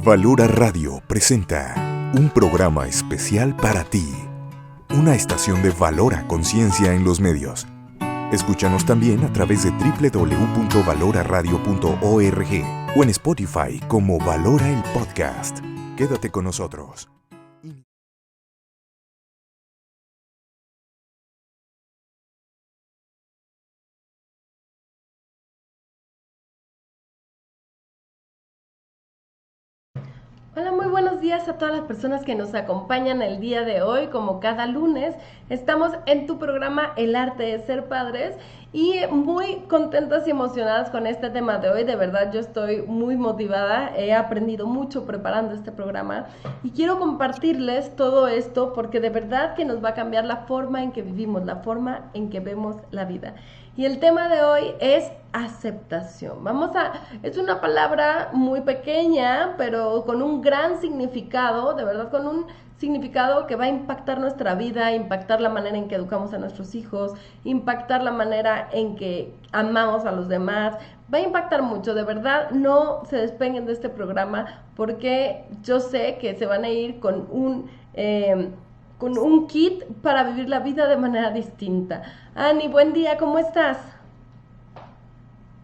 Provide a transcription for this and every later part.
Valora Radio presenta un programa especial para ti, una estación de Valora Conciencia en los medios. Escúchanos también a través de www.valoraradio.org o en Spotify como Valora el Podcast. Quédate con nosotros. Hola, muy buenos días a todas las personas que nos acompañan el día de hoy. Como cada lunes, estamos en tu programa El Arte de Ser Padres y muy contentas y emocionadas con este tema de hoy. De verdad, yo estoy muy motivada, he aprendido mucho preparando este programa y quiero compartirles todo esto porque de verdad que nos va a cambiar la forma en que vivimos, la forma en que vemos la vida. Y el tema de hoy es aceptación. Es una palabra muy pequeña, pero con un gran significado, de verdad, con un significado que va a impactar nuestra vida, impactar la manera en que educamos a nuestros hijos, impactar la manera en que amamos a los demás, va a impactar mucho, de verdad. No se despeguen de este programa porque yo sé que se van a ir con un kit para vivir la vida de manera distinta. Ani, buen día, ¿cómo estás?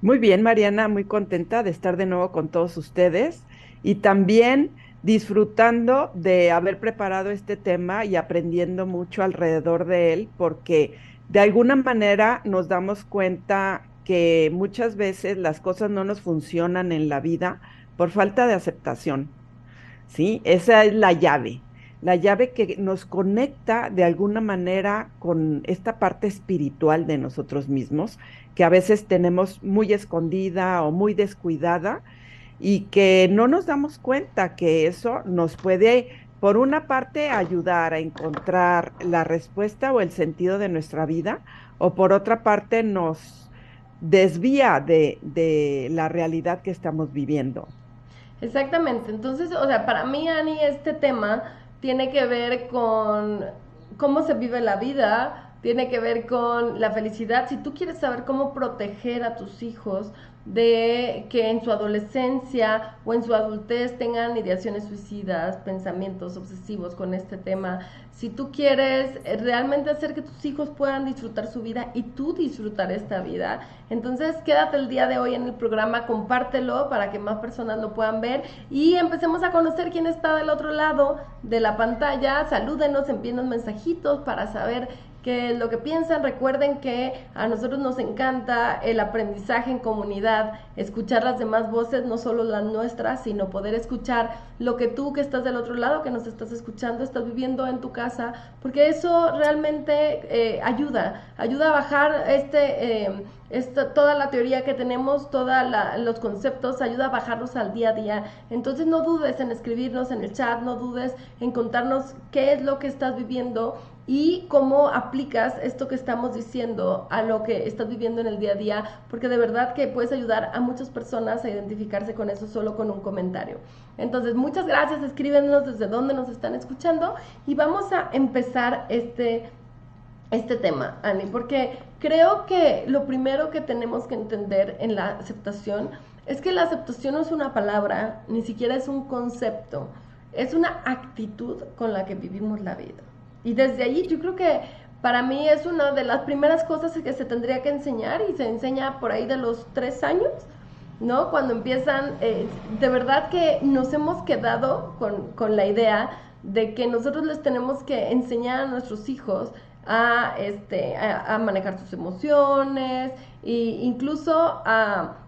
Muy bien, Mariana, muy contenta de estar de nuevo con todos ustedes y también disfrutando de haber preparado este tema y aprendiendo mucho alrededor de él, porque de alguna manera nos damos cuenta que muchas veces las cosas no nos funcionan en la vida por falta de aceptación. ¿Sí? Esa es la llave que nos conecta de alguna manera con esta parte espiritual de nosotros mismos, que a veces tenemos muy escondida o muy descuidada y que no nos damos cuenta que eso nos puede, por una parte, ayudar a encontrar la respuesta o el sentido de nuestra vida, o por otra parte, nos desvía de la realidad que estamos viviendo. Exactamente, entonces, o sea, para mí, Ani, este tema tiene que ver con cómo se vive la vida, tiene que ver con la felicidad. Si tú quieres saber cómo proteger a tus hijos de que en su adolescencia o en su adultez tengan ideaciones suicidas, pensamientos obsesivos con este tema, si tú quieres realmente hacer que tus hijos puedan disfrutar su vida y tú disfrutar esta vida, entonces quédate el día de hoy en el programa, compártelo para que más personas lo puedan ver y empecemos a conocer quién está del otro lado de la pantalla. Salúdenos, envíenos mensajitos para saber qué es lo que piensan. Recuerden que a nosotros nos encanta el aprendizaje en comunidad, escuchar las demás voces, no solo las nuestras, sino poder escuchar lo que tú que estás del otro lado, que nos estás escuchando, estás viviendo en tu casa, porque eso realmente ayuda a bajar toda la teoría que tenemos, todos los conceptos, ayuda a bajarlos al día a día. Entonces no dudes en escribirnos en el chat, no dudes en contarnos qué es lo que estás viviendo y cómo aplicas esto que estamos diciendo a lo que estás viviendo en el día a día, porque de verdad que puedes ayudar a muchas personas a identificarse con eso solo con un comentario. Entonces, muchas gracias, escríbenos desde dónde nos están escuchando y vamos a empezar este tema, Ani, porque creo que lo primero que tenemos que entender en la aceptación es que la aceptación no es una palabra, ni siquiera es un concepto, es una actitud con la que vivimos la vida. Y desde allí yo creo que para mí es una de las primeras cosas que se tendría que enseñar y se enseña por ahí de los 3 años, ¿no? Cuando empiezan, de verdad que nos hemos quedado con la idea de que nosotros les tenemos que enseñar a nuestros hijos a manejar sus emociones e incluso a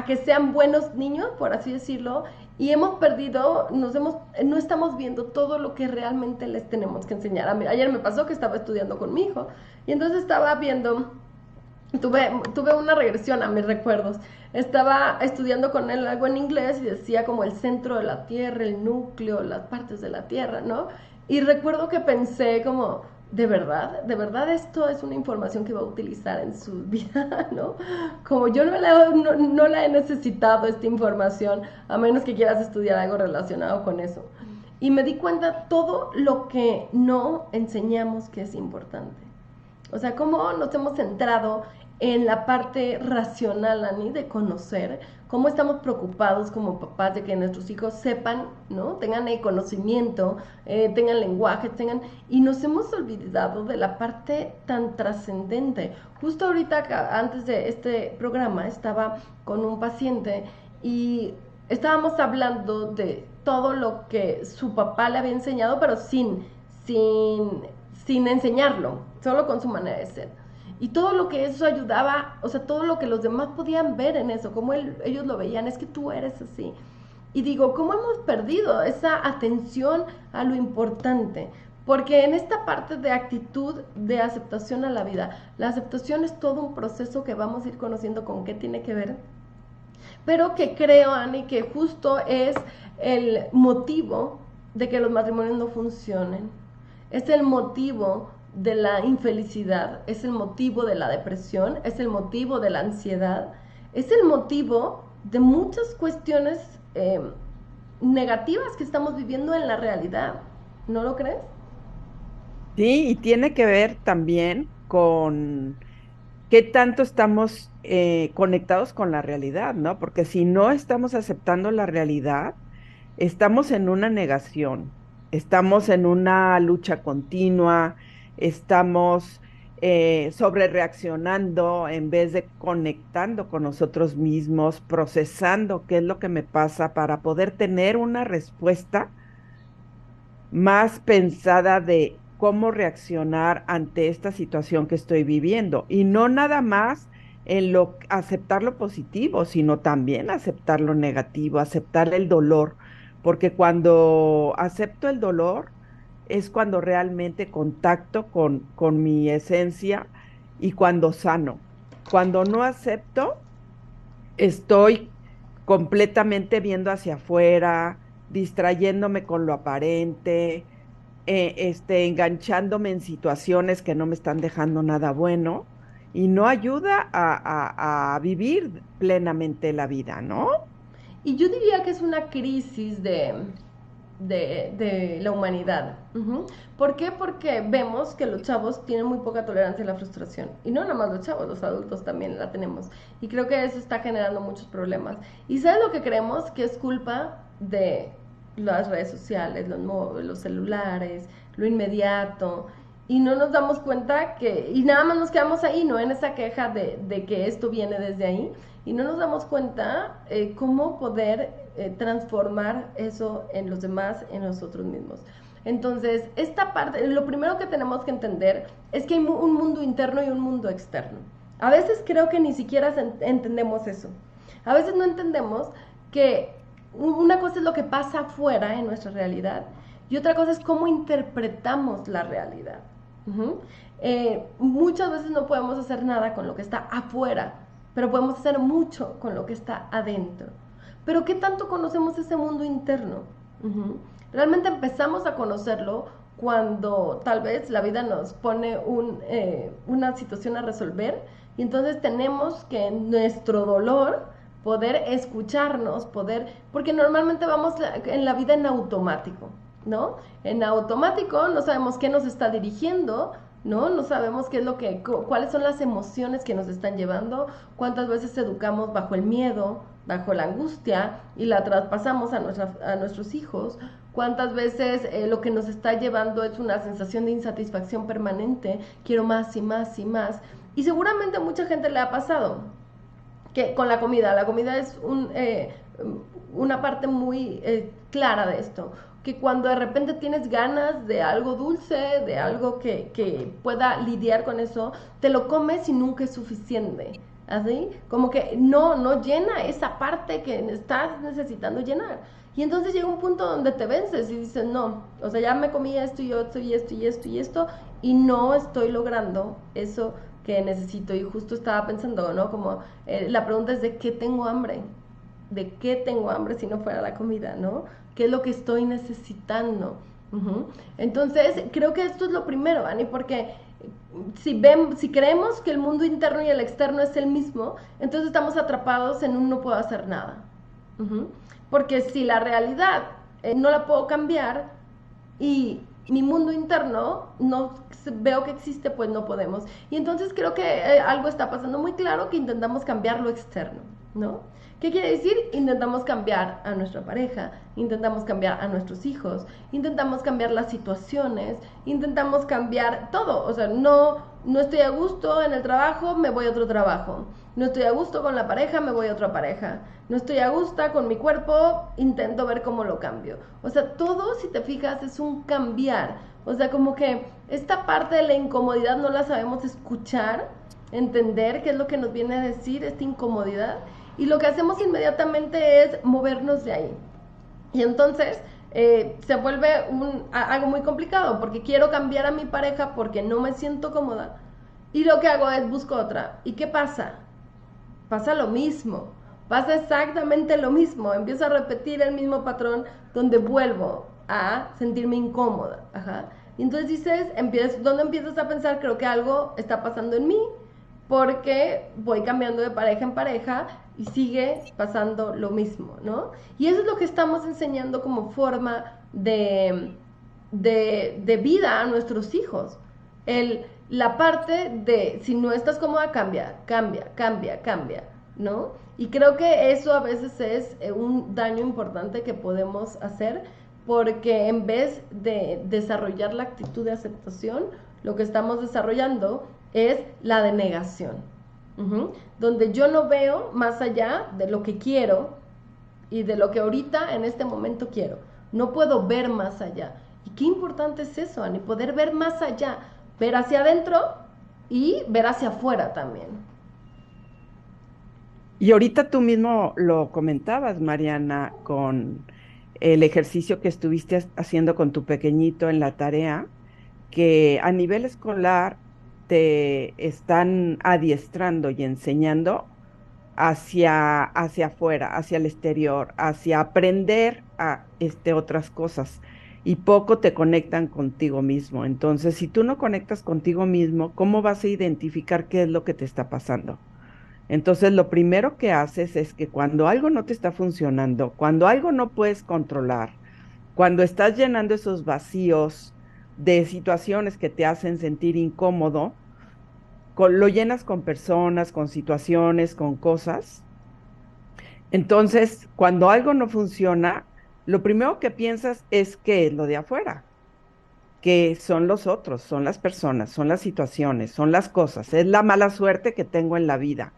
que sean buenos niños, por así decirlo, y hemos perdido, no estamos viendo todo lo que realmente les tenemos que enseñar. Ayer me pasó que estaba estudiando con mi hijo y entonces estaba viendo, tuve una regresión a mis recuerdos. Estaba estudiando con él algo en inglés y decía como el centro de la Tierra, el núcleo, las partes de la Tierra, ¿no? Y recuerdo que pensé como, de verdad esto es una información que va a utilizar en su vida, ¿no? Como yo no la he necesitado esta información, a menos que quieras estudiar algo relacionado con eso. Y me di cuenta todo lo que no enseñamos que es importante. O sea, cómo nos hemos centrado en la parte racional, Ani, de conocer, cómo estamos preocupados como papás de que nuestros hijos sepan, ¿no? Tengan el conocimiento, tengan lenguaje, y nos hemos olvidado de la parte tan trascendente. Justo ahorita, antes de este programa, estaba con un paciente y estábamos hablando de todo lo que su papá le había enseñado, pero sin enseñarlo, solo con su manera de ser. Y todo lo que eso ayudaba, o sea, todo lo que los demás podían ver en eso, como ellos lo veían, es que tú eres así. Y digo, ¿cómo hemos perdido esa atención a lo importante? Porque en esta parte de actitud de aceptación a la vida, la aceptación es todo un proceso que vamos a ir conociendo con qué tiene que ver, pero que creo, Ani, que justo es el motivo de que los matrimonios no funcionen. Es el motivo de la infelicidad, es el motivo de la depresión, es el motivo de la ansiedad, es el motivo de muchas cuestiones negativas que estamos viviendo en la realidad. ¿No lo crees? Sí, y tiene que ver también con qué tanto estamos conectados con la realidad, ¿no? Porque si no estamos aceptando la realidad, estamos en una negación, estamos en una lucha continua, estamos sobre reaccionando en vez de conectando con nosotros mismos, procesando qué es lo que me pasa para poder tener una respuesta más pensada de cómo reaccionar ante esta situación que estoy viviendo y no nada más en aceptar lo positivo, sino también aceptar lo negativo, aceptar el dolor, porque cuando acepto el dolor es cuando realmente contacto con mi esencia y cuando sano. Cuando no acepto, estoy completamente viendo hacia afuera, distrayéndome con lo aparente, enganchándome en situaciones que no me están dejando nada bueno y no ayuda a vivir plenamente la vida, ¿no? Y yo diría que es una crisis de la humanidad. Ujú. ¿Por qué? Porque vemos que los chavos tienen muy poca tolerancia a la frustración. Y no nada más los chavos, los adultos también la tenemos. Y creo que eso está generando muchos problemas. ¿Y sabes lo que creemos? Que es culpa de las redes sociales, los celulares, lo inmediato. Y no nos damos cuenta y nada más nos quedamos ahí, ¿no? En esa queja de que esto viene desde ahí. Y no nos damos cuenta cómo poder transformar eso en los demás, en nosotros mismos. Entonces, esta parte, lo primero que tenemos que entender es que hay un mundo interno y un mundo externo. A veces creo que ni siquiera entendemos eso. A veces no entendemos que una cosa es lo que pasa afuera en nuestra realidad y otra cosa es cómo interpretamos la realidad. Uh-huh. Muchas veces no podemos hacer nada con lo que está afuera, pero podemos hacer mucho con lo que está adentro. Pero ¿qué tanto conocemos ese mundo interno? Uh-huh. Realmente empezamos a conocerlo cuando tal vez la vida nos pone una situación a resolver y entonces tenemos que en nuestro dolor poder escucharnos, porque normalmente vamos en la vida en automático, ¿no? En automático no sabemos qué nos está dirigiendo, ¿no? No sabemos cuáles son las emociones que nos están llevando, cuántas veces educamos bajo el miedo, bajo la angustia y la traspasamos a nuestros hijos, cuántas veces lo que nos está llevando es una sensación de insatisfacción permanente, quiero más y más y más, y seguramente a mucha gente le ha pasado que con la comida es una parte muy clara de esto, que cuando de repente tienes ganas de algo dulce, de algo que pueda lidiar con eso, te lo comes y nunca es suficiente, ¿así? Como que no llena esa parte que estás necesitando llenar. Y entonces llega un punto donde te vences y dices, no, o sea, ya me comí esto y esto y esto y esto y esto, y no estoy logrando eso que necesito. Y justo estaba pensando, ¿no? Como la pregunta es ¿de qué tengo hambre? ¿De qué tengo hambre si no fuera la comida, ¿no? ¿Qué es lo que estoy necesitando? Uh-huh. Entonces, creo que esto es lo primero, Ani, porque si creemos que el mundo interno y el externo es el mismo, entonces estamos atrapados en un no puedo hacer nada. Uh-huh. Porque si la realidad no la puedo cambiar y mi mundo interno no veo que existe, pues no podemos. Y entonces creo que algo está pasando muy claro, que intentamos cambiar lo externo, ¿no? ¿Qué quiere decir? Intentamos cambiar a nuestra pareja, intentamos cambiar a nuestros hijos, intentamos cambiar las situaciones, intentamos cambiar todo. O sea, no estoy a gusto en el trabajo, me voy a otro trabajo. No estoy a gusto con la pareja, me voy a otra pareja. No estoy a gusto con mi cuerpo, intento ver cómo lo cambio. O sea, todo, si te fijas, es un cambiar. O sea, como que esta parte de la incomodidad no la sabemos escuchar, entender qué es lo que nos viene a decir esta incomodidad. Y lo que hacemos inmediatamente es movernos de ahí. Y entonces se vuelve algo muy complicado, porque quiero cambiar a mi pareja porque no me siento cómoda. Y lo que hago es busco otra. ¿Y qué pasa? Pasa lo mismo. Pasa exactamente lo mismo. Empiezo a repetir el mismo patrón donde vuelvo a sentirme incómoda. Ajá. Y entonces dices, ¿dónde empiezas a pensar? Creo que algo está pasando en mí, porque voy cambiando de pareja en pareja y sigue pasando lo mismo, ¿no? Y eso es lo que estamos enseñando como forma de vida a nuestros hijos. La parte de, si no estás cómoda, cambia, ¿no? Y creo que eso a veces es un daño importante que podemos hacer, porque en vez de desarrollar la actitud de aceptación, lo que estamos desarrollando es la de negación, donde yo no veo más allá de lo que quiero y de lo que ahorita en este momento quiero. No puedo ver más allá. Y qué importante es eso, Ani, poder ver más allá, ver hacia adentro y ver hacia afuera también. Y ahorita tú mismo lo comentabas, Mariana, con el ejercicio que estuviste haciendo con tu pequeñito en la tarea, que a nivel escolar te están adiestrando y enseñando hacia afuera, hacia el exterior, hacia aprender a otras cosas. Y poco te conectan contigo mismo. Entonces, si tú no conectas contigo mismo, ¿cómo vas a identificar qué es lo que te está pasando? Entonces, lo primero que haces es que cuando algo no te está funcionando, cuando algo no puedes controlar, cuando estás llenando esos vacíos de situaciones que te hacen sentir incómodo, lo llenas con personas, con situaciones, con cosas. Entonces, cuando algo no funciona, lo primero que piensas es que es lo de afuera, que son los otros, son las personas, son las situaciones, son las cosas, es la mala suerte que tengo en la vida.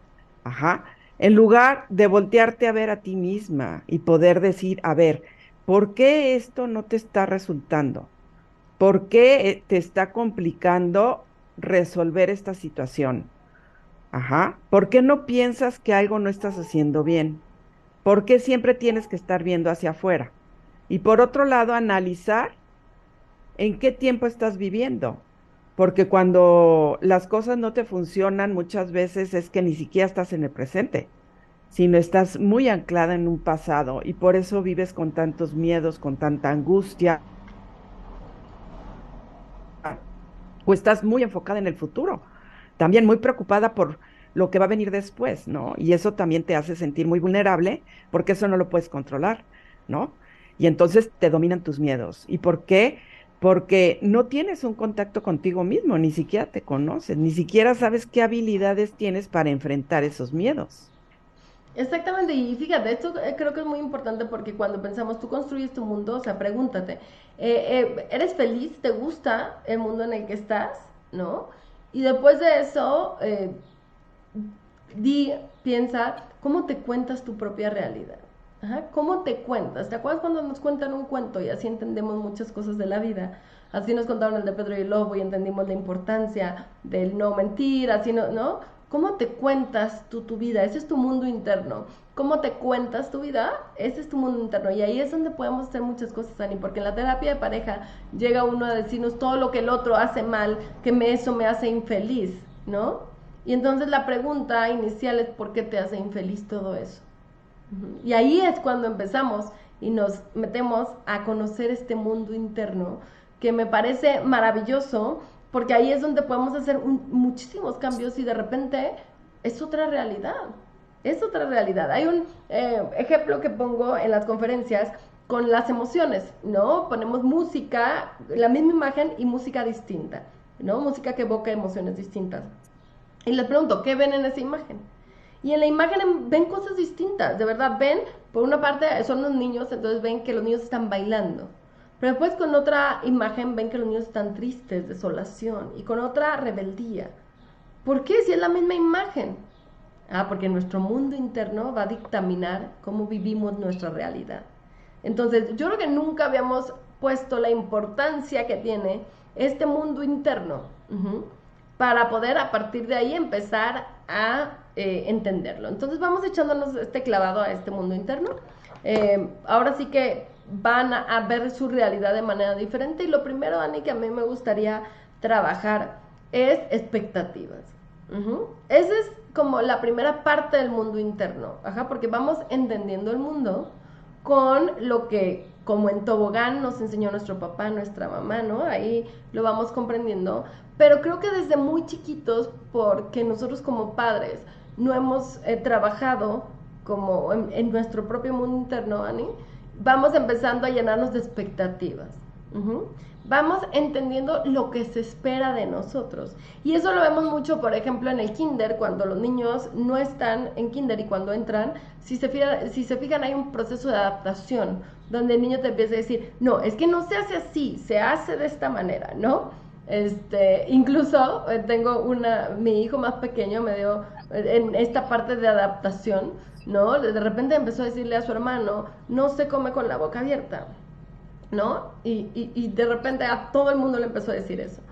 Ajá. En lugar de voltearte a ver a ti misma y poder decir, a ver, ¿por qué esto no te está resultando? ¿Por qué te está complicando resolver esta situación? Ajá. ¿Por qué no piensas que algo no estás haciendo bien? ¿Por qué siempre tienes que estar viendo hacia afuera? Y por otro lado, analizar en qué tiempo estás viviendo. Porque cuando las cosas no te funcionan, muchas veces es que ni siquiera estás en el presente, sino estás muy anclada en un pasado y por eso vives con tantos miedos, con tanta angustia, o estás muy enfocada en el futuro, también muy preocupada por lo que va a venir después, ¿no? Y eso también te hace sentir muy vulnerable porque eso no lo puedes controlar, ¿no? Y entonces te dominan tus miedos. ¿Y por qué? Porque no tienes un contacto contigo mismo, ni siquiera te conoces, ni siquiera sabes qué habilidades tienes para enfrentar esos miedos. Exactamente, y fíjate, esto creo que es muy importante, porque cuando pensamos, tú construyes tu mundo, o sea, pregúntate, ¿eres feliz? ¿Te gusta el mundo en el que estás? ¿No? Y después de eso, piensa, ¿cómo te cuentas tu propia realidad? Ajá, ¿cómo te cuentas? ¿Te acuerdas cuando nos cuentan un cuento y así entendemos muchas cosas de la vida? Así nos contaron el de Pedro y el Lobo y entendimos la importancia del no mentir, así ¿no? ¿Cómo te cuentas tú tu vida? Ese es tu mundo interno. ¿Cómo te cuentas tu vida? Ese es tu mundo interno. Y ahí es donde podemos hacer muchas cosas, Ani, porque en la terapia de pareja llega uno a decirnos todo lo que el otro hace mal, que eso me hace infeliz, ¿no? Y entonces la pregunta inicial es, ¿por qué te hace infeliz todo eso? Y ahí es cuando empezamos y nos metemos a conocer este mundo interno, que me parece maravilloso, porque ahí es donde podemos hacer muchísimos cambios y de repente es otra realidad. Es otra realidad. Hay un ejemplo que pongo en las conferencias con las emociones, ¿no? Ponemos música, la misma imagen y música distinta, ¿no? Música que evoca emociones distintas. Y les pregunto, ¿qué ven en esa imagen? Y en la imagen ven cosas distintas, de verdad, ven, por una parte son los niños, entonces ven que los niños están bailando. Pero después con otra imagen ven que los niños están tristes, desolación, y con otra rebeldía. ¿Por qué? Si es la misma imagen. Porque nuestro mundo interno va a dictaminar cómo vivimos nuestra realidad. Entonces, yo creo que nunca habíamos puesto la importancia que tiene este mundo interno para poder a partir de ahí empezar a entenderlo. Entonces, vamos echándonos este clavado a este mundo interno. Ahora sí que van a ver su realidad de manera diferente. Y lo primero, Dani, que a mí me gustaría trabajar es expectativas. Esa es como la primera parte del mundo interno, porque vamos entendiendo el mundo con lo que, como en tobogán, nos enseñó nuestro papá, nuestra mamá, ¿no? Ahí lo vamos comprendiendo, pero creo que desde muy chiquitos, porque nosotros como padres no hemos trabajado como en nuestro propio mundo interno, Ani, vamos empezando a llenarnos de expectativas. Vamos entendiendo lo que se espera de nosotros. Y eso lo vemos mucho, por ejemplo, en el kinder, cuando los niños no están en kinder y cuando entran, si se fijan hay un proceso de adaptación, donde el niño te empieza a decir, no, es que no se hace así, se hace de esta manera, ¿no? Incluso tengo mi hijo más pequeño me dio en esta parte de adaptación, ¿no? De repente empezó a decirle a su hermano, no se come con la boca abierta, ¿no? Y de repente a todo el mundo le empezó a decir eso.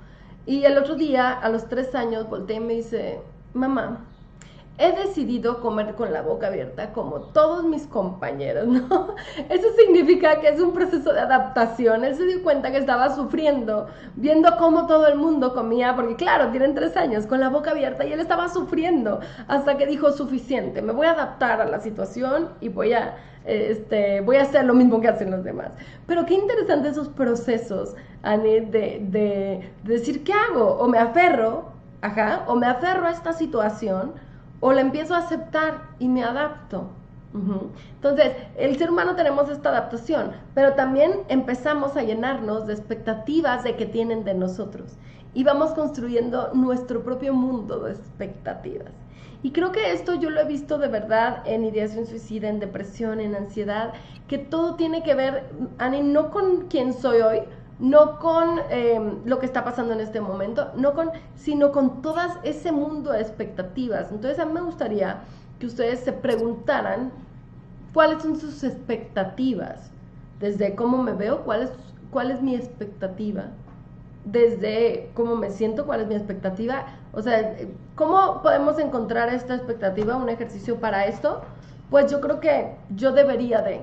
Y el otro día, a los 3 años, volteé y me dice, mamá, he decidido comer con la boca abierta como todos mis compañeros, ¿no? Eso significa que es un proceso de adaptación. Él se dio cuenta que estaba sufriendo, viendo cómo todo el mundo comía, porque claro, tienen 3 años, con la boca abierta, y él estaba sufriendo hasta que dijo, suficiente, me voy a adaptar a la situación y voy a hacer lo mismo que hacen los demás. Pero qué interesante esos procesos, Ani, de decir, ¿qué hago? O me aferro, o me aferro a esta situación, o la empiezo a aceptar y me adapto. Entonces, el ser humano tenemos esta adaptación, pero también empezamos a llenarnos de expectativas de que tienen de nosotros. Y vamos construyendo nuestro propio mundo de expectativas. Y creo que esto yo lo he visto de verdad en ideación suicida, en depresión, en ansiedad, que todo tiene que ver, Ani, no con quién soy hoy, no con lo que está pasando en este momento, sino con todo ese mundo de expectativas. Entonces a mí me gustaría que ustedes se preguntaran cuáles son sus expectativas, desde cómo me veo, cuál es mi expectativa, desde cómo me siento, cuál es mi expectativa, o sea, ¿cómo podemos encontrar esta expectativa, un ejercicio para esto? Pues yo creo que yo debería de,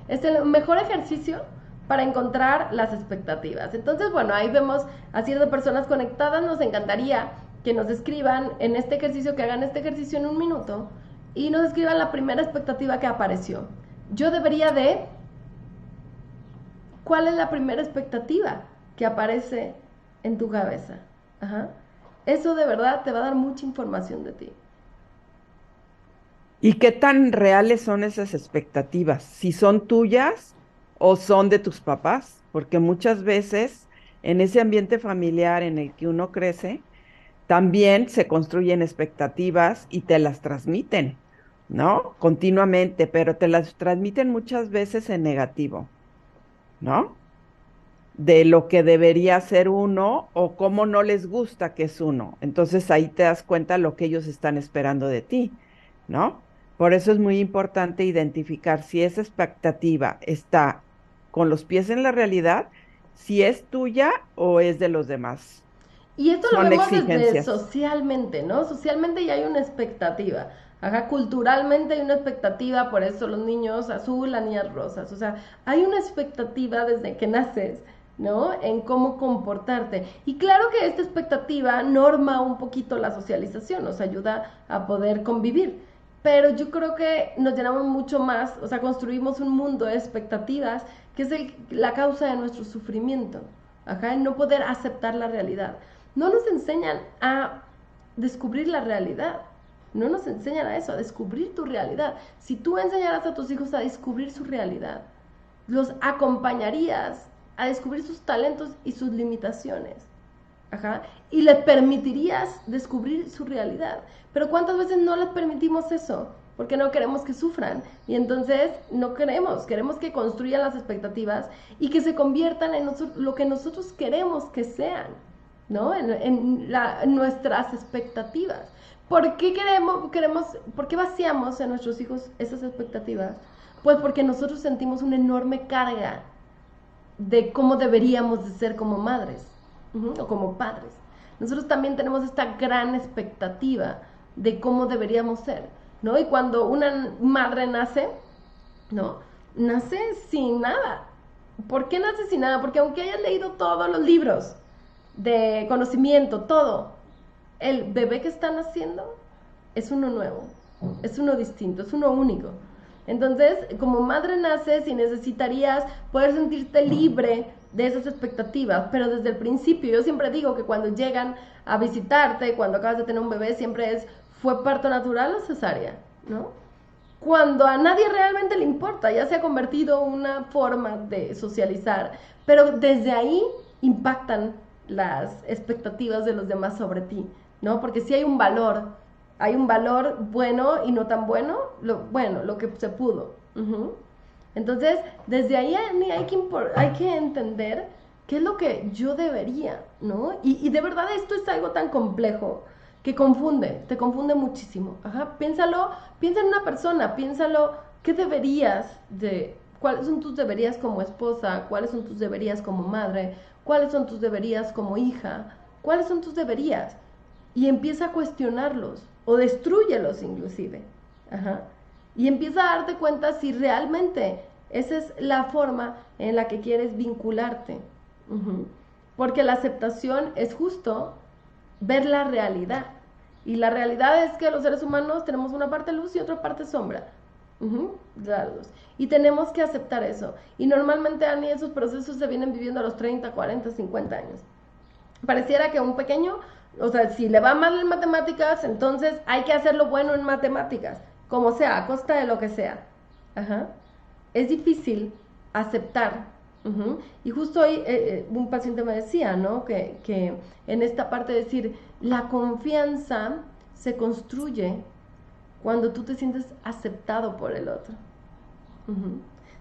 es el mejor ejercicio para encontrar las expectativas. Entonces, bueno, ahí vemos a ciertas personas conectadas. Nos encantaría que nos escriban en este ejercicio, que hagan este ejercicio en 1 minuto y nos escriban la primera expectativa que apareció. Yo debería de... ¿Cuál es la primera expectativa que aparece en tu cabeza? Eso de verdad te va a dar mucha información de ti. ¿Y qué tan reales son esas expectativas? ¿Si son tuyas o son de tus papás? Porque muchas veces en ese ambiente familiar en el que uno crece, también se construyen expectativas y te las transmiten, ¿no? Continuamente, pero te las transmiten muchas veces en negativo, ¿no? De lo que debería ser uno o cómo no les gusta que es uno. Entonces ahí te das cuenta lo que ellos están esperando de ti, ¿no? Por eso es muy importante identificar si esa expectativa está con los pies en la realidad, si es tuya o es de los demás. Y esto lo Son vemos desde exigencias. socialmente, ¿no? Socialmente ya hay una expectativa. Culturalmente hay una expectativa, por eso los niños azul, las niñas rosas. O sea, hay una expectativa desde que naces, ¿no? En cómo comportarte. Y claro que esta expectativa norma un poquito la socialización, nos ayuda a poder convivir. Pero yo creo que nos llenamos mucho más, o sea, construimos un mundo de expectativas que es la causa de nuestro sufrimiento. En no poder aceptar la realidad. No nos enseñan a descubrir la realidad. No nos enseñan a eso, a descubrir tu realidad. Si tú enseñaras a tus hijos a descubrir su realidad, los acompañarías a descubrir sus talentos y sus limitaciones. Ajá, y les permitirías descubrir su realidad. Pero ¿cuántas veces no les permitimos eso? Porque no queremos que sufran. Y entonces no queremos que construyan las expectativas y que se conviertan en lo que nosotros queremos que sean, ¿no? En nuestras expectativas. ¿Por qué por qué vaciamos en nuestros hijos esas expectativas? Pues porque nosotros sentimos una enorme carga de cómo deberíamos de ser como madres, o como padres. Nosotros también tenemos esta gran expectativa de cómo deberíamos ser, ¿no? Y cuando una madre nace, ¿no? Nace sin nada. ¿Por qué nace sin nada? Porque aunque hayas leído todos los libros de conocimiento, todo, el bebé que está naciendo es uno nuevo, es uno distinto, es uno único. Entonces, como madre naces y necesitarías poder sentirte libre de esas expectativas, pero desde el principio, yo siempre digo que cuando llegan a visitarte, cuando acabas de tener un bebé, siempre ¿fue parto natural o cesárea? ¿No? Cuando a nadie realmente le importa, ya se ha convertido en una forma de socializar, pero desde ahí impactan las expectativas de los demás sobre ti, ¿no? Porque si hay un valor bueno y no tan bueno, lo que se pudo. Entonces, desde ahí hay que entender qué es lo que yo debería, ¿no? Y de verdad esto es algo tan complejo que te confunde muchísimo. Ajá, piensa en una persona, piénsalo, cuáles son tus deberías como esposa, cuáles son tus deberías como madre, cuáles son tus deberías como hija, cuáles son tus deberías. Y empieza a cuestionarlos, o destruyelos inclusive. Ajá. Y empieza a darte cuenta si realmente esa es la forma en la que quieres vincularte. Porque la aceptación es justo ver la realidad. Y la realidad es que los seres humanos tenemos una parte luz y otra parte sombra. La luz. Y tenemos que aceptar eso. Y normalmente, Ani, esos procesos se vienen viviendo a los 30, 40, 50 años. Pareciera que un pequeño, o sea, si le va mal en matemáticas, entonces hay que hacerlo bueno en matemáticas, como sea, a costa de lo que sea. Ajá. Es difícil aceptar. Y justo hoy un paciente me decía, ¿no? Que en esta parte de decir, la confianza se construye cuando tú te sientes aceptado por el otro.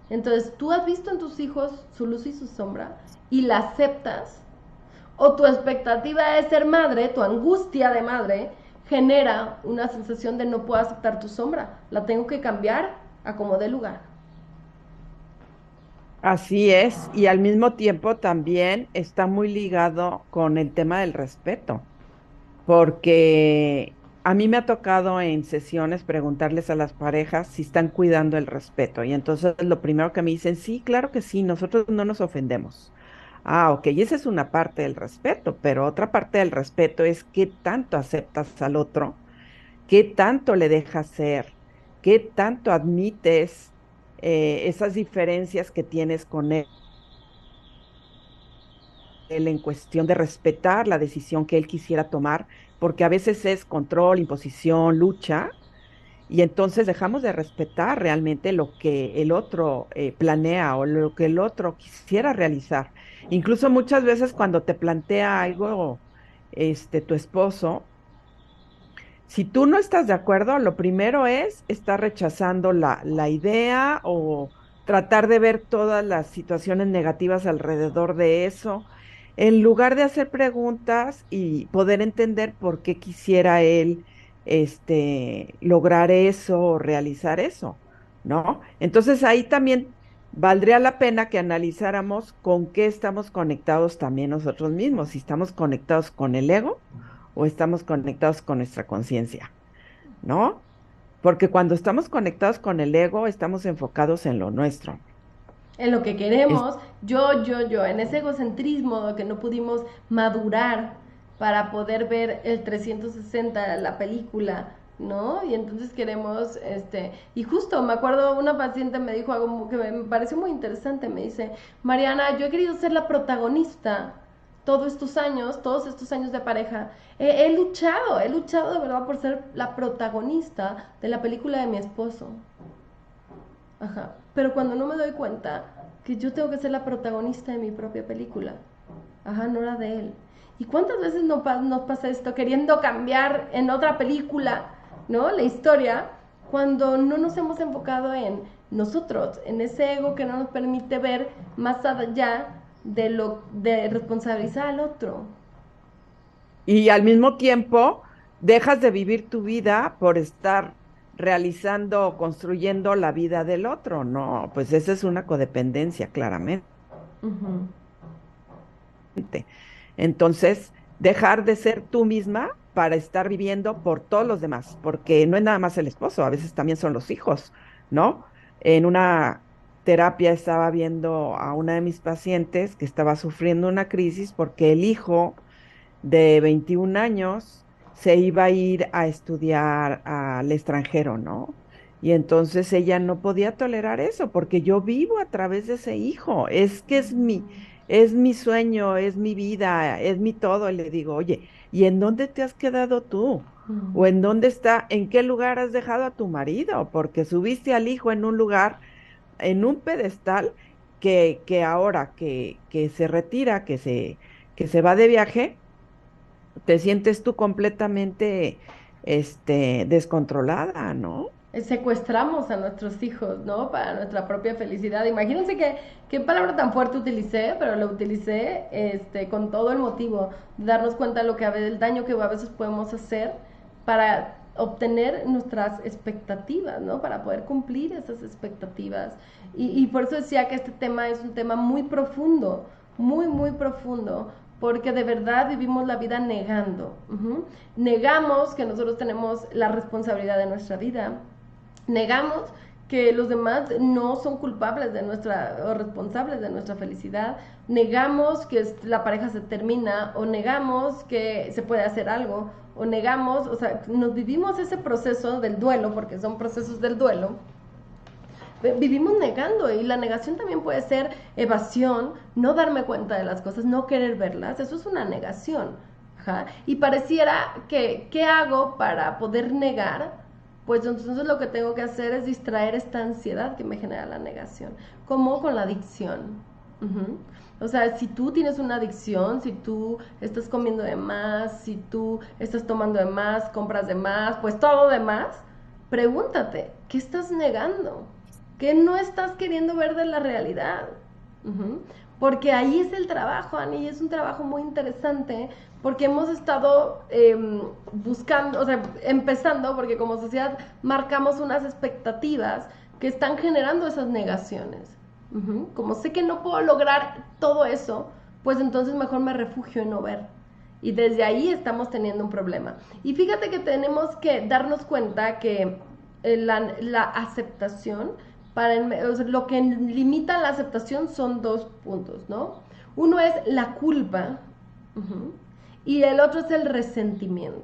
Entonces, tú has visto en tus hijos su luz y su sombra y la aceptas, o tu expectativa de ser madre, tu angustia de madre, genera una sensación de no puedo aceptar tu sombra, la tengo que cambiar a como dé lugar. Así es, y al mismo tiempo también está muy ligado con el tema del respeto, porque a mí me ha tocado en sesiones preguntarles a las parejas si están cuidando el respeto, y entonces lo primero que me dicen, sí, claro que sí, nosotros no nos ofendemos. Ah, ok, y esa es una parte del respeto, pero otra parte del respeto es qué tanto aceptas al otro, qué tanto le dejas ser, qué tanto admites esas diferencias que tienes con él en cuestión de respetar la decisión que él quisiera tomar, porque a veces es control, imposición, lucha, y entonces dejamos de respetar realmente lo que el otro planea o lo que el otro quisiera realizar. Incluso muchas veces cuando te plantea algo, tu esposo, si tú no estás de acuerdo, lo primero es estar rechazando la idea o tratar de ver todas las situaciones negativas alrededor de eso, en lugar de hacer preguntas y poder entender por qué quisiera él, lograr eso o realizar eso, ¿no? Entonces ahí también valdría la pena que analizáramos con qué estamos conectados también nosotros mismos, si estamos conectados con el ego o estamos conectados con nuestra conciencia, ¿no? Porque cuando estamos conectados con el ego, estamos enfocados en lo nuestro. En lo que Es queremos, en ese egocentrismo que no pudimos madurar para poder ver el 360, la película, ¿no? Y entonces queremos, y justo me acuerdo, una paciente me dijo algo que me pareció muy interesante, me dice, Mariana, yo he querido ser la protagonista todos estos años de pareja, he luchado de verdad por ser la protagonista de la película de mi esposo. Ajá. Pero cuando no me doy cuenta que yo tengo que ser la protagonista de mi propia película. Ajá, no la de él. ¿Y cuántas veces nos pasa esto queriendo cambiar en otra película, ¿no? La historia, cuando no nos hemos enfocado en nosotros, en ese ego que no nos permite ver más allá de responsabilizar al otro. Y al mismo tiempo, dejas de vivir tu vida por estar realizando o construyendo la vida del otro, ¿no? Pues esa es una codependencia, claramente. Ujú. Entonces, dejar de ser tú misma para estar viviendo por todos los demás, porque no es nada más el esposo, a veces también son los hijos, ¿no? En una terapia estaba viendo a una de mis pacientes que estaba sufriendo una crisis porque el hijo de 21 años se iba a ir a estudiar al extranjero, ¿no? Y entonces ella no podía tolerar eso porque yo vivo a través de ese hijo, es que es mi sueño, es mi vida, es mi todo. Y le digo, oye, ¿y en dónde te has quedado tú? ¿O en dónde está, en qué lugar has dejado a tu marido? Porque subiste al hijo en un lugar, en un pedestal que ahora que se retira, que se va de viaje, te sientes tú completamente, descontrolada, ¿no? Secuestramos a nuestros hijos, ¿no? Para nuestra propia felicidad. Imagínense qué palabra tan fuerte utilicé, pero lo utilicé con todo el motivo de darnos cuenta de lo que del daño que a veces podemos hacer para obtener nuestras expectativas, ¿no? Para poder cumplir esas expectativas. Y por eso decía que este tema es un tema muy profundo, muy, muy profundo, porque de verdad vivimos la vida negando. Negamos que nosotros tenemos la responsabilidad de nuestra vida, negamos que los demás no son culpables de nuestra o responsables de nuestra felicidad, negamos que la pareja se termina o negamos que se puede hacer algo o negamos, o sea, nos vivimos ese proceso del duelo, porque son procesos del duelo, vivimos negando, y la negación también puede ser evasión, no darme cuenta de las cosas, no querer verlas, eso es una negación. Ajá. Y pareciera que, ¿qué hago para poder negar? Pues entonces lo que tengo que hacer es distraer esta ansiedad que me genera la negación, como con la adicción. Uh-huh. O sea, si tú tienes una adicción, si tú estás comiendo de más, si tú estás tomando de más, compras de más, pues todo de más, pregúntate, ¿qué estás negando? ¿Qué no estás queriendo ver de la realidad? Uh-huh. Porque ahí es el trabajo, Ani, y es un trabajo muy interesante, porque hemos estado buscando, o sea, empezando, porque como sociedad marcamos unas expectativas que están generando esas negaciones. Uh-huh. Como sé que no puedo lograr todo eso, pues entonces mejor me refugio en no ver. Y desde ahí estamos teniendo un problema. Y fíjate que tenemos que darnos cuenta que la aceptación, o sea, lo que limita la aceptación son dos puntos, ¿no? Uno es la culpa, uh-huh, y el otro es el resentimiento.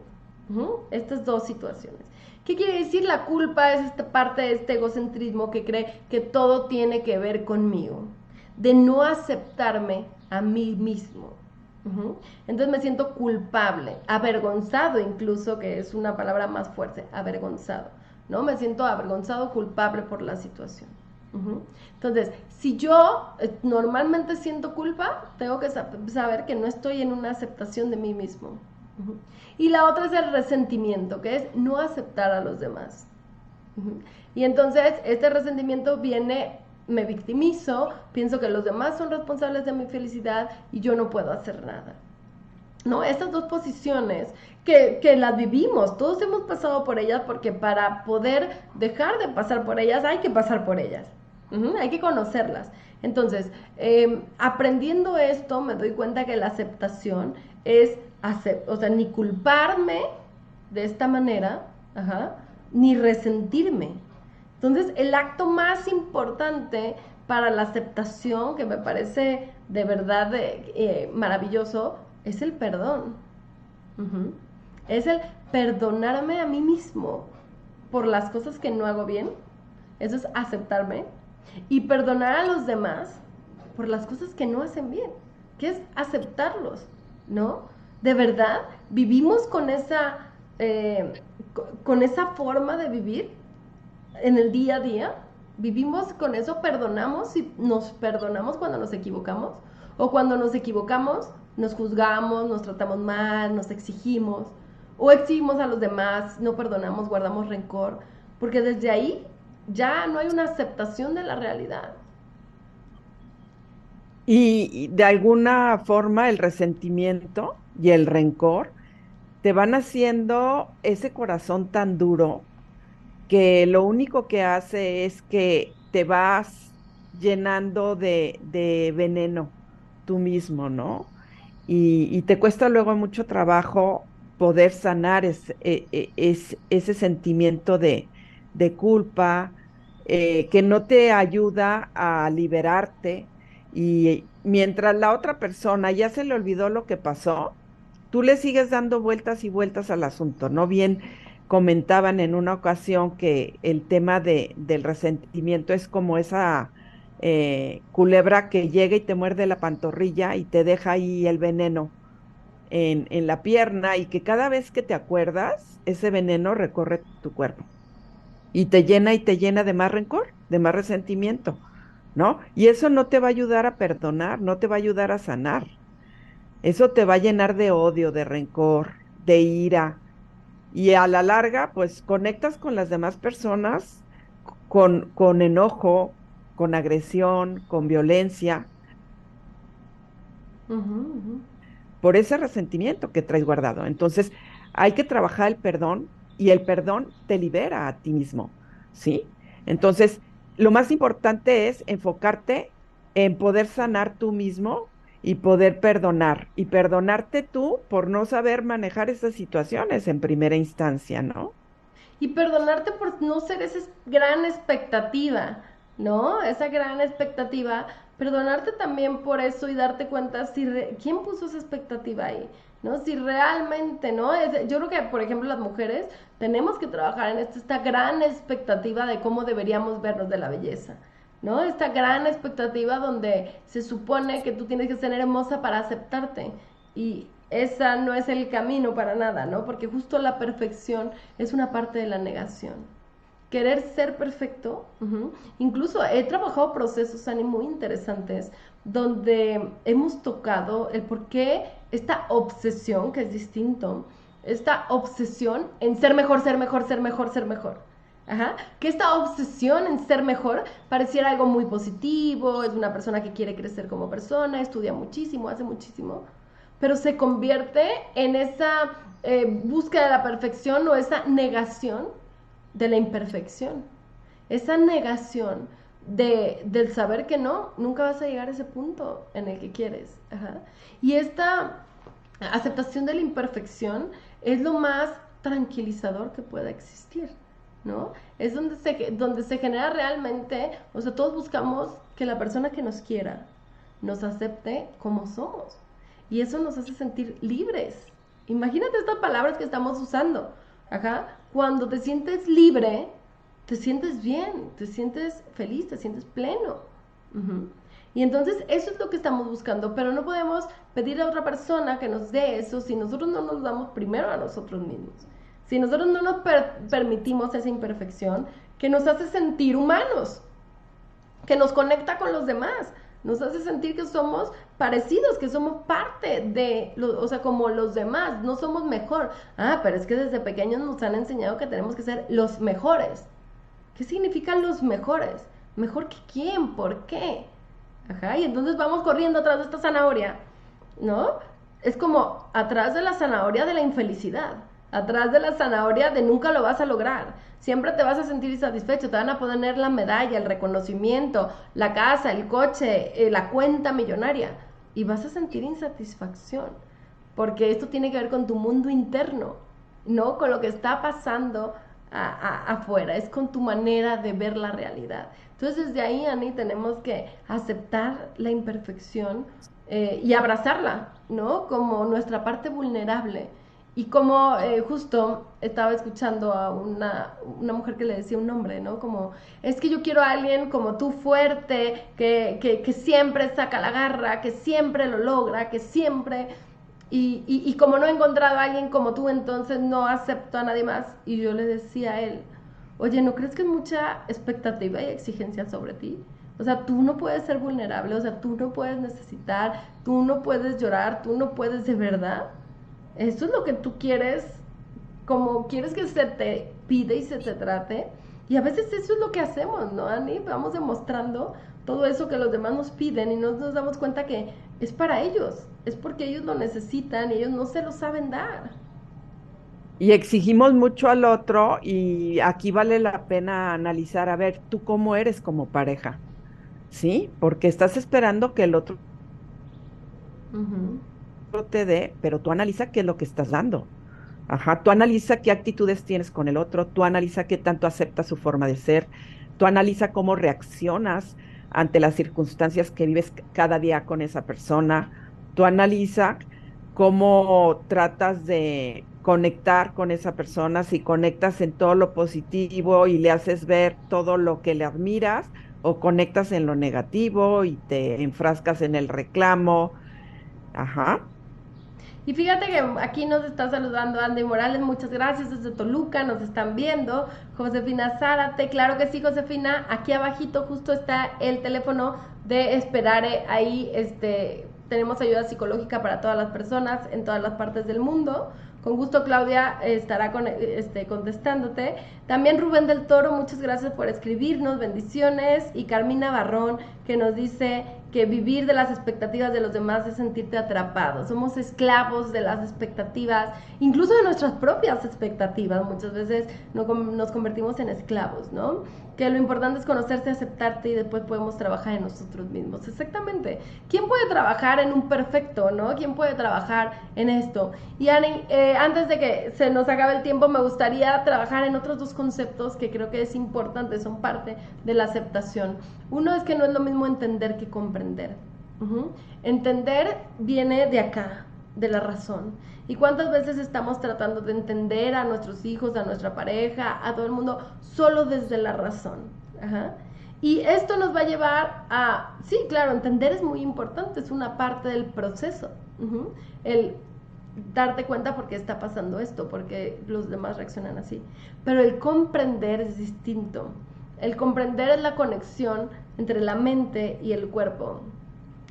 Uh-huh. Estas dos situaciones. ¿Qué quiere decir? La culpa es esta parte de este egocentrismo que cree que todo tiene que ver conmigo, de no aceptarme a mí mismo. Uh-huh. Entonces me siento culpable, avergonzado incluso, que es una palabra más fuerte, avergonzado, ¿no? Me siento avergonzado, culpable por la situación. Uh-huh. Entonces, si yo normalmente siento culpa, tengo que saber que no estoy en una aceptación de mí mismo. Uh-huh. Y la otra es el resentimiento, que es no aceptar a los demás. Uh-huh. Y entonces este resentimiento viene, me victimizo, pienso que los demás son responsables de mi felicidad y yo no puedo hacer nada. ¿No? Estas dos posiciones que las vivimos, todos hemos pasado por ellas, porque para poder dejar de pasar por ellas hay que pasar por ellas. Uh-huh, hay que conocerlas. Entonces, aprendiendo esto, me doy cuenta que la aceptación es o sea, ni culparme de esta manera, ajá, ni resentirme. Entonces, el acto más importante para la aceptación, que me parece de verdad maravilloso, es el perdón. Uh-huh. Es el perdonarme a mí mismo por las cosas que no hago bien. Eso es aceptarme. Y perdonar a los demás por las cosas que no hacen bien, que es aceptarlos, ¿no? De verdad, vivimos con esa forma de vivir en el día a día. Vivimos con eso, perdonamos y nos perdonamos cuando nos equivocamos, o cuando nos equivocamos nos juzgamos, nos tratamos mal, nos exigimos, o exigimos a los demás, no perdonamos, guardamos rencor, porque desde ahí ya no hay una aceptación de la realidad. Y de alguna forma el resentimiento y el rencor te van haciendo ese corazón tan duro que lo único que hace es que te vas llenando de veneno tú mismo, ¿no? Y te cuesta luego mucho trabajo poder sanar ese sentimiento de culpa, que no te ayuda a liberarte. Y mientras la otra persona ya se le olvidó lo que pasó, tú le sigues dando vueltas y vueltas al asunto, ¿no? Bien comentaban en una ocasión que el tema del resentimiento es como esa culebra que llega y te muerde la pantorrilla y te deja ahí el veneno en la pierna y que cada vez que te acuerdas, ese veneno recorre tu cuerpo y te llena de más rencor, de más resentimiento, ¿no? Y eso no te va a ayudar a perdonar, no te va a ayudar a sanar. Eso te va a llenar de odio, de rencor, de ira. Y a la larga, pues conectas con las demás personas con enojo, con agresión, con violencia, Ujú, ujú. por ese resentimiento que traes guardado. Entonces, hay que trabajar el perdón y el perdón te libera a ti mismo, ¿sí? Entonces, lo más importante es enfocarte en poder sanar tú mismo y poder perdonar y perdonarte tú por no saber manejar esas situaciones en primera instancia, ¿no? Y perdonarte por no ser esa gran expectativa, ¿no? Esa gran expectativa, perdonarte también por eso y darte cuenta si quién puso esa expectativa ahí, ¿no? Si realmente, ¿no? Yo creo que, por ejemplo, las mujeres tenemos que trabajar en esta gran expectativa de cómo deberíamos vernos de la belleza, ¿no? Esta gran expectativa donde se supone que tú tienes que ser hermosa para aceptarte y esa no es el camino para nada, ¿no? Porque justo la perfección es una parte de la negación. Querer ser perfecto, incluso he trabajado procesos, Ani, muy interesantes donde hemos tocado el por qué esta obsesión, que es distinto, esta obsesión en ser mejor, ser mejor, ser mejor, ser mejor. Ajá. Que esta obsesión en ser mejor pareciera algo muy positivo, es una persona que quiere crecer como persona, estudia muchísimo, hace muchísimo, pero se convierte en esa búsqueda de la perfección o esa negación de la imperfección, esa negación del saber que no, nunca vas a llegar a ese punto en el que quieres. Ajá. Y esta aceptación de la imperfección es lo más tranquilizador que pueda existir, ¿no? Es donde se genera realmente, o sea, todos buscamos que la persona que nos quiera nos acepte como somos. Y eso nos hace sentir libres. Imagínate estas palabras que estamos usando. Ajá. Cuando te sientes libre, te sientes bien, te sientes feliz, te sientes pleno. Uh-huh. Y entonces eso es lo que estamos buscando, pero no podemos pedir a otra persona que nos dé eso si nosotros no nos damos primero a nosotros mismos. Si nosotros no nos permitimos esa imperfección que nos hace sentir humanos, que nos conecta con los demás, nos hace sentir que somos parecidos, que somos parte de, o sea, como los demás, no somos mejor. Ah, pero es que desde pequeños nos han enseñado que tenemos que ser los mejores. ¿Qué significan los mejores? ¿Mejor que quién? ¿Por qué? Ajá, y entonces vamos corriendo atrás de esta zanahoria, ¿no? Es como atrás de la zanahoria de la infelicidad, atrás de la zanahoria de nunca lo vas a lograr. Siempre te vas a sentir insatisfecho, te van a poner la medalla, el reconocimiento, la casa, el coche, la cuenta millonaria. Y vas a sentir insatisfacción, porque esto tiene que ver con tu mundo interno, no con lo que está pasando afuera, es con tu manera de ver la realidad. Entonces desde ahí, Ani, tenemos que aceptar la imperfección y abrazarla, ¿no? Como nuestra parte vulnerable. Y como justo estaba escuchando a una mujer que le decía un nombre, ¿no? Como, es que yo quiero a alguien como tú fuerte, que siempre saca la garra, que siempre lo logra, que siempre... Y como no he encontrado a alguien como tú, entonces no acepto a nadie más. Y yo le decía a él, oye, ¿no crees que es mucha expectativa y exigencia sobre ti? O sea, tú no puedes ser vulnerable, o sea, tú no puedes necesitar, tú no puedes llorar, tú no puedes de verdad. Esto es lo que tú quieres, como quieres que se te pide y se te trate. Y a veces eso es lo que hacemos, ¿no, Ani? Vamos demostrando todo eso que los demás nos piden y nos damos cuenta que es para ellos, es porque ellos lo necesitan y ellos no se lo saben dar. Y exigimos mucho al otro y aquí vale la pena analizar, a ver, tú cómo eres como pareja, ¿sí? Porque estás esperando que el otro Ujú. te dé, pero tú analiza qué es lo que estás dando. Ajá, tú analiza qué actitudes tienes con el otro, tú analiza qué tanto aceptas su forma de ser, tú analiza cómo reaccionas ante las circunstancias que vives cada día con esa persona, tú analiza cómo tratas de conectar con esa persona, si conectas en todo lo positivo y le haces ver todo lo que le admiras, o conectas en lo negativo y te enfrascas en el reclamo. Ajá. Y fíjate que aquí nos está saludando Andy Morales, muchas gracias desde Toluca, nos están viendo. Josefina Zárate, claro que sí, Josefina, aquí abajito justo está el teléfono de Esperare, ahí tenemos ayuda psicológica para todas las personas en todas las partes del mundo. Con gusto Claudia estará contestándote. También Rubén del Toro, muchas gracias por escribirnos, bendiciones. Y Carmina Barrón, que nos dice que vivir de las expectativas de los demás es sentirte atrapado. Somos esclavos de las expectativas, incluso de nuestras propias expectativas. Muchas veces nos convertimos en esclavos, ¿no? Que lo importante es conocerse, aceptarte y después podemos trabajar en nosotros mismos. Exactamente. ¿Quién puede trabajar en un perfecto, no? ¿Quién puede trabajar en esto? Y Ani, antes de que se nos acabe el tiempo, me gustaría trabajar en otros dos conceptos que creo que es importante, son parte de la aceptación. Uno es que no es lo mismo entender que comprender. Entender viene de acá, de la razón. ¿Y cuántas veces estamos tratando de entender a nuestros hijos, a nuestra pareja, a todo el mundo, solo desde la razón? Ajá. Y esto nos va a llevar a, sí, claro, entender es muy importante, es una parte del proceso. El darte cuenta por qué está pasando esto, porque los demás reaccionan así. Pero el comprender es distinto. El comprender es la conexión entre la mente y el cuerpo.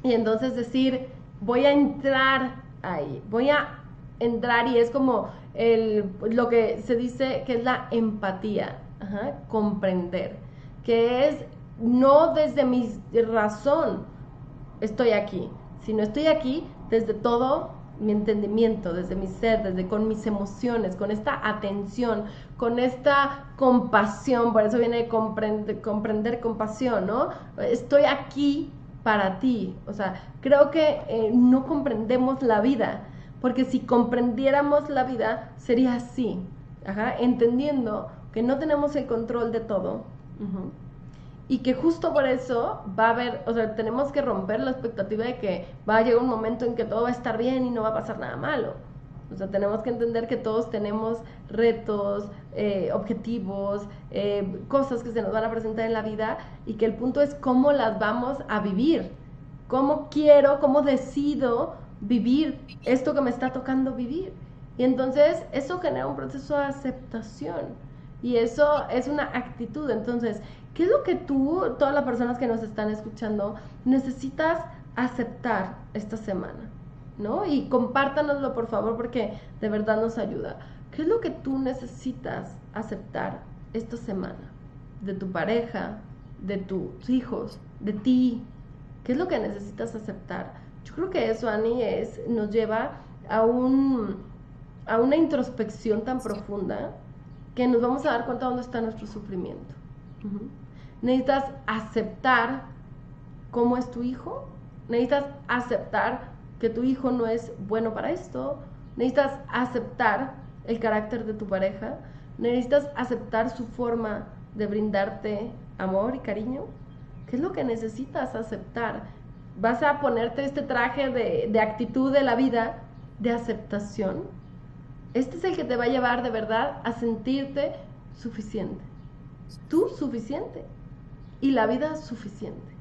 Y entonces decir, voy a entrar ahí, voy a entrar, y es como lo que se dice que es la empatía, comprender, que es no desde mi razón estoy aquí, sino estoy aquí desde todo mi entendimiento, desde mi ser, desde con mis emociones, con esta atención, con esta compasión. Por eso viene comprender compasión, ¿no? Estoy aquí para ti. O sea, creo que no comprendemos la vida, porque si comprendiéramos la vida sería así, entendiendo que no tenemos el control de todo. Y que justo por eso va a haber, o sea, tenemos que romper la expectativa de que va a llegar un momento en que todo va a estar bien y no va a pasar nada malo. O sea, tenemos que entender que todos tenemos retos, objetivos, cosas que se nos van a presentar en la vida, y que el punto es cómo las vamos a vivir. Cómo quiero, cómo decido vivir esto que me está tocando vivir. Y entonces eso genera un proceso de aceptación. Y eso es una actitud. Entonces, ¿qué es lo que tú, todas las personas que nos están escuchando, necesitas aceptar esta semana? ¿No? Y compártanoslo, por favor, porque de verdad nos ayuda. ¿Qué es lo que tú necesitas aceptar esta semana? De tu pareja, de tus hijos, de ti. ¿Qué es lo que necesitas aceptar? Yo creo que eso, Ani, nos lleva a una introspección tan profunda que nos vamos a dar cuenta de dónde está nuestro sufrimiento. Necesitas aceptar cómo es tu hijo. Necesitas aceptar que tu hijo no es bueno para esto. Necesitas aceptar el carácter de tu pareja. Necesitas aceptar su forma de brindarte amor y cariño. ¿Qué es lo que necesitas aceptar? Vas a ponerte este traje de actitud de la vida, de aceptación. Este es el que te va a llevar de verdad a sentirte suficiente. Tú suficiente. Y la vida suficiente.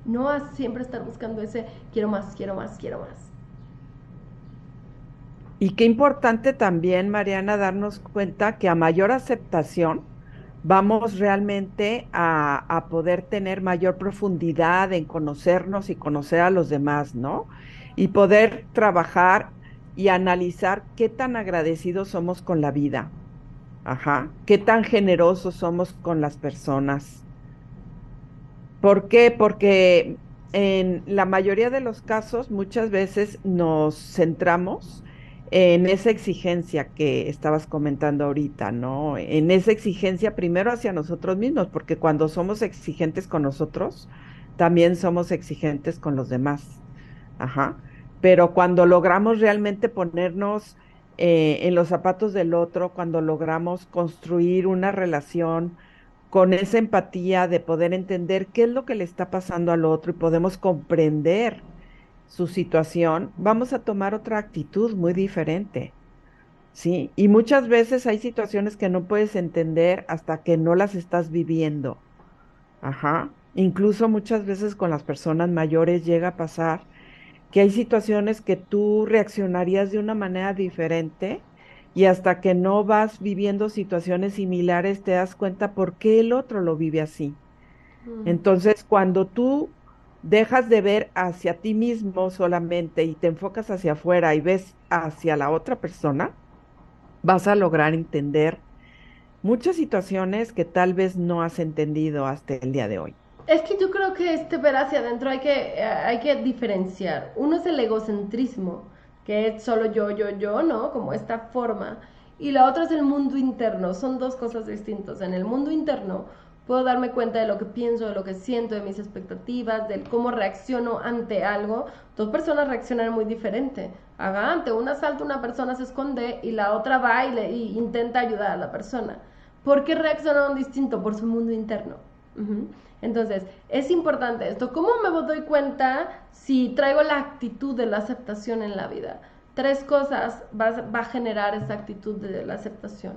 No a siempre estar buscando ese quiero más, quiero más, quiero más. Y qué importante también, Mariana, darnos cuenta que a mayor aceptación, vamos realmente a poder tener mayor profundidad en conocernos y conocer a los demás, ¿no? Y poder trabajar y analizar qué tan agradecidos somos con la vida, ajá, qué tan generosos somos con las personas. ¿Por qué? Porque en la mayoría de los casos muchas veces nos centramos en esa exigencia que estabas comentando ahorita, ¿no? En esa exigencia primero hacia nosotros mismos, porque cuando somos exigentes con nosotros, también somos exigentes con los demás. Ajá. Pero cuando logramos realmente ponernos en los zapatos del otro, cuando logramos construir una relación con esa empatía de poder entender qué es lo que le está pasando al otro y podemos comprender su situación, vamos a tomar otra actitud muy diferente, ¿sí? Y muchas veces hay situaciones que no puedes entender hasta que no las estás viviendo. Ajá. Incluso muchas veces con las personas mayores llega a pasar que hay situaciones que tú reaccionarías de una manera diferente y hasta que no vas viviendo situaciones similares te das cuenta por qué el otro lo vive así. Mm. Entonces, cuando tú dejas de ver hacia ti mismo solamente y te enfocas hacia afuera y ves hacia la otra persona, vas a lograr entender muchas situaciones que tal vez no has entendido hasta el día de hoy. Es que yo creo que este ver hacia adentro hay que diferenciar. Uno es el egocentrismo, que es solo yo, ¿no? Como esta forma. Y la otra es el mundo interno. Son dos cosas distintas. En el mundo interno puedo darme cuenta de lo que pienso, de lo que siento, de mis expectativas, de cómo reacciono ante algo. Dos personas reaccionan muy diferente. Haga, ante un asalto una persona se esconde y la otra va y intenta ayudar a la persona. ¿Por qué reaccionaron distinto? Por su mundo interno. Uh-huh. Entonces, es importante esto. ¿Cómo me doy cuenta si traigo la actitud de la aceptación en la vida? Tres cosas va a generar esa actitud de la aceptación.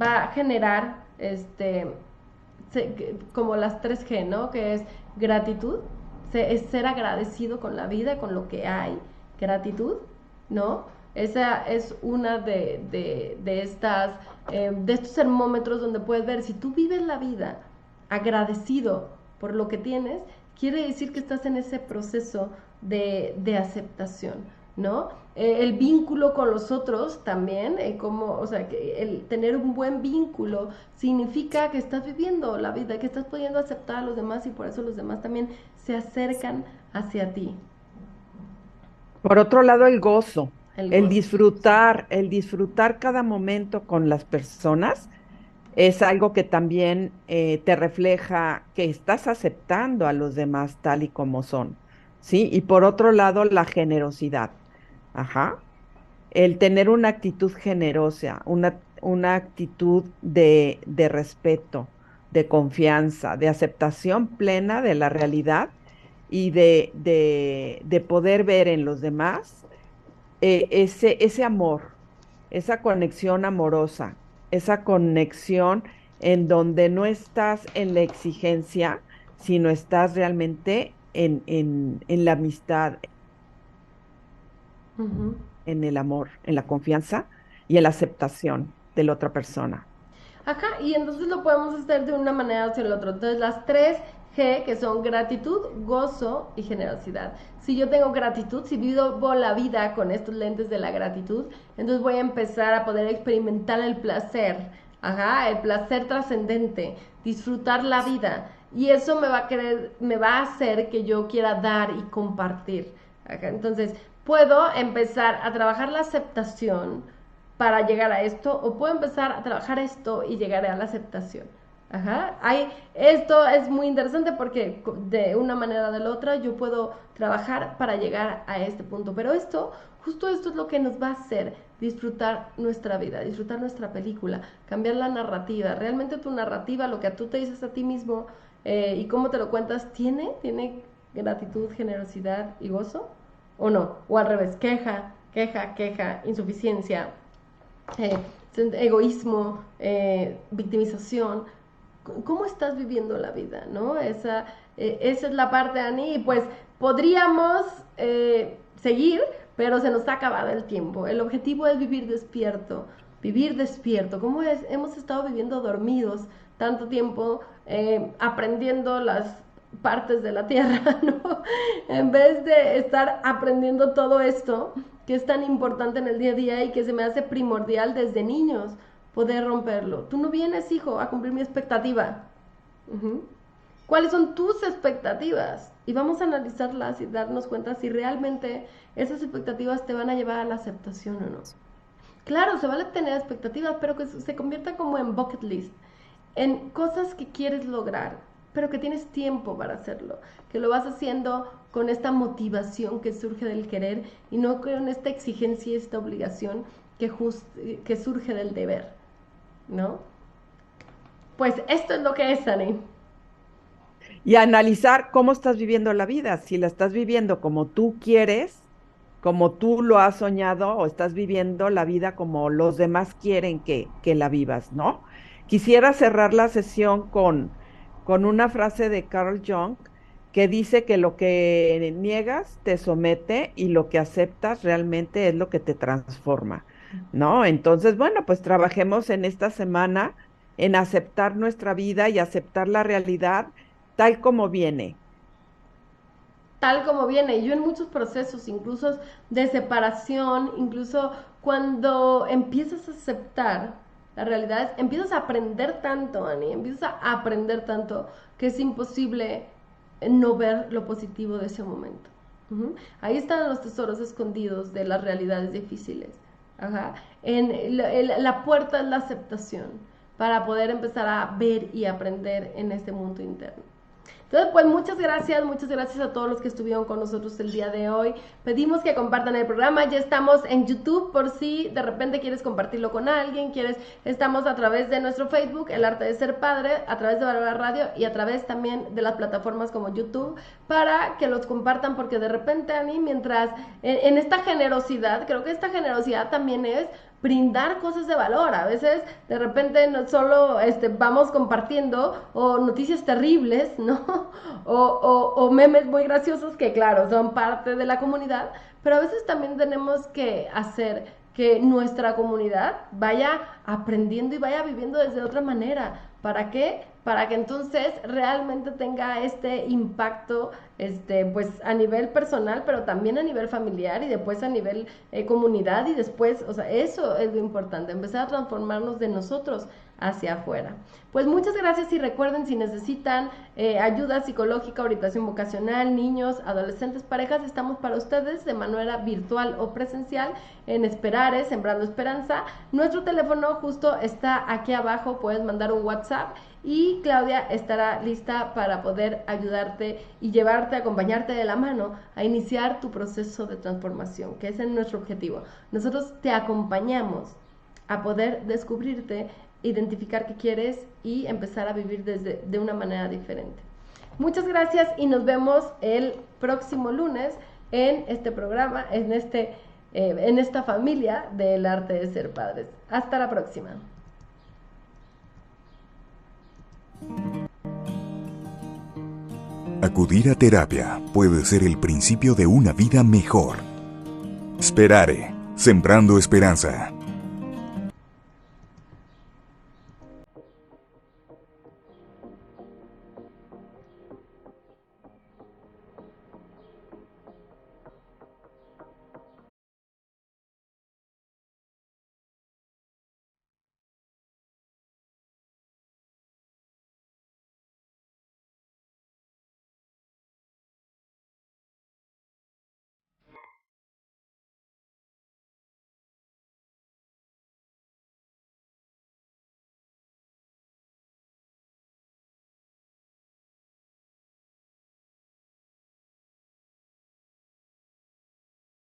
Va a generar como las 3G, ¿no? Que es gratitud, es ser agradecido con la vida, con lo que hay. Gratitud, ¿no? Esa es una de estos termómetros donde puedes ver si tú vives la vida agradecido por lo que tienes, quiere decir que estás en ese proceso de aceptación, ¿no? El vínculo con los otros también, o sea, que el tener un buen vínculo significa que estás viviendo la vida, que estás pudiendo aceptar a los demás y por eso los demás también se acercan hacia ti. Por otro lado, el gozo, El gozo. el disfrutar cada momento con las personas es algo que también te refleja que estás aceptando a los demás tal y como son, ¿sí? Y por otro lado, la generosidad, ajá, el tener una actitud generosa, una actitud de respeto, de confianza, de aceptación plena de la realidad y de poder ver en los demás ese amor, esa conexión amorosa, esa conexión en donde no estás en la exigencia, sino estás realmente en la amistad, Uh-huh. en el amor, en la confianza y en la aceptación de la otra persona. Ajá, y entonces lo podemos hacer de una manera hacia el otro. Entonces las 3G, que son gratitud, gozo y generosidad. Si yo tengo gratitud, si vivo la vida con estos lentes de la gratitud, entonces voy a empezar a poder experimentar el placer. Ajá, el placer trascendente, disfrutar la vida. Y eso me va a hacer que yo quiera dar y compartir. Ajá, entonces puedo empezar a trabajar la aceptación para llegar a esto, o puedo empezar a trabajar esto y llegar a la aceptación. Ajá. Esto es muy interesante porque de una manera o de la otra yo puedo trabajar para llegar a este punto. Pero justo esto es lo que nos va a hacer disfrutar nuestra vida, disfrutar nuestra película, cambiar la narrativa. Realmente tu narrativa, lo que tú te dices a ti mismo y cómo te lo cuentas, ¿tiene gratitud, generosidad y gozo? ¿O no? O al revés, queja, insuficiencia, eh, egoísmo, victimización. ¿Cómo estás viviendo la vida? ¿No? Esa es la parte, Ani, y pues podríamos seguir, pero se nos ha acabado el tiempo. El objetivo es vivir despierto. Vivir despierto. ¿Cómo es? Hemos estado viviendo dormidos tanto tiempo aprendiendo las partes de la tierra, ¿no? En vez de estar aprendiendo todo esto que es tan importante en el día a día y que se me hace primordial desde niños poder romperlo. Tú no vienes, hijo, a cumplir mi expectativa. ¿Cuáles son tus expectativas? Y vamos a analizarlas y darnos cuenta si realmente esas expectativas te van a llevar a la aceptación o no. Claro, se vale tener expectativas, pero que se convierta como en bucket list, en cosas que quieres lograr, pero que tienes tiempo para hacerlo, que lo vas haciendo con esta motivación que surge del querer y no con esta exigencia y esta obligación que surge del deber, ¿no? Pues esto es lo que es, Ani. Y analizar cómo estás viviendo la vida, si la estás viviendo como tú quieres, como tú lo has soñado, o estás viviendo la vida como los demás quieren que la vivas, ¿no? Quisiera cerrar la sesión con una frase de Carl Jung que dice que lo que niegas te somete y lo que aceptas realmente es lo que te transforma, ¿no? Entonces, bueno, pues trabajemos en esta semana en aceptar nuestra vida y aceptar la realidad tal como viene. Tal como viene. Yo en muchos procesos, incluso de separación, incluso cuando empiezas a aceptar la realidad, empiezas a aprender tanto, Ani, empiezas a aprender tanto que es imposible no ver lo positivo de ese momento. Ahí están los tesoros escondidos de las realidades difíciles. Ajá. La puerta es la aceptación para poder empezar a ver y aprender en este mundo interno. Entonces, pues muchas gracias a todos los que estuvieron con nosotros el día de hoy. Pedimos que compartan el programa, ya estamos en YouTube por si de repente quieres compartirlo con alguien, estamos a través de nuestro Facebook, El Arte de Ser Padre, a través de Valora Radio y a través también de las plataformas como YouTube, para que los compartan, porque de repente, Ani, mientras en esta generosidad, creo que esta generosidad también es brindar cosas de valor. A veces de repente no solo vamos compartiendo o noticias terribles, ¿no? O memes muy graciosos que claro, son parte de la comunidad, pero a veces también tenemos que hacer que nuestra comunidad vaya aprendiendo y vaya viviendo desde otra manera. ¿Para qué? Para que entonces realmente tenga este impacto, pues a nivel personal, pero también a nivel familiar y después a nivel comunidad y después, o sea, eso es lo importante, empezar a transformarnos de nosotros hacia afuera. Pues muchas gracias y recuerden, si necesitan ayuda psicológica, orientación vocacional, niños, adolescentes, parejas, estamos para ustedes de manera virtual o presencial en Esperares, Sembrando Esperanza. Nuestro teléfono justo está aquí abajo, puedes mandar un WhatsApp y Claudia estará lista para poder ayudarte y llevarte, acompañarte de la mano a iniciar tu proceso de transformación, que ese es nuestro objetivo. Nosotros te acompañamos a poder descubrirte, identificar qué quieres y empezar a vivir de una manera diferente. Muchas gracias y nos vemos el próximo lunes en este programa, en esta familia del arte de ser padres. Hasta la próxima. Acudir a terapia puede ser el principio de una vida mejor. Sperare, Sembrando Esperanza.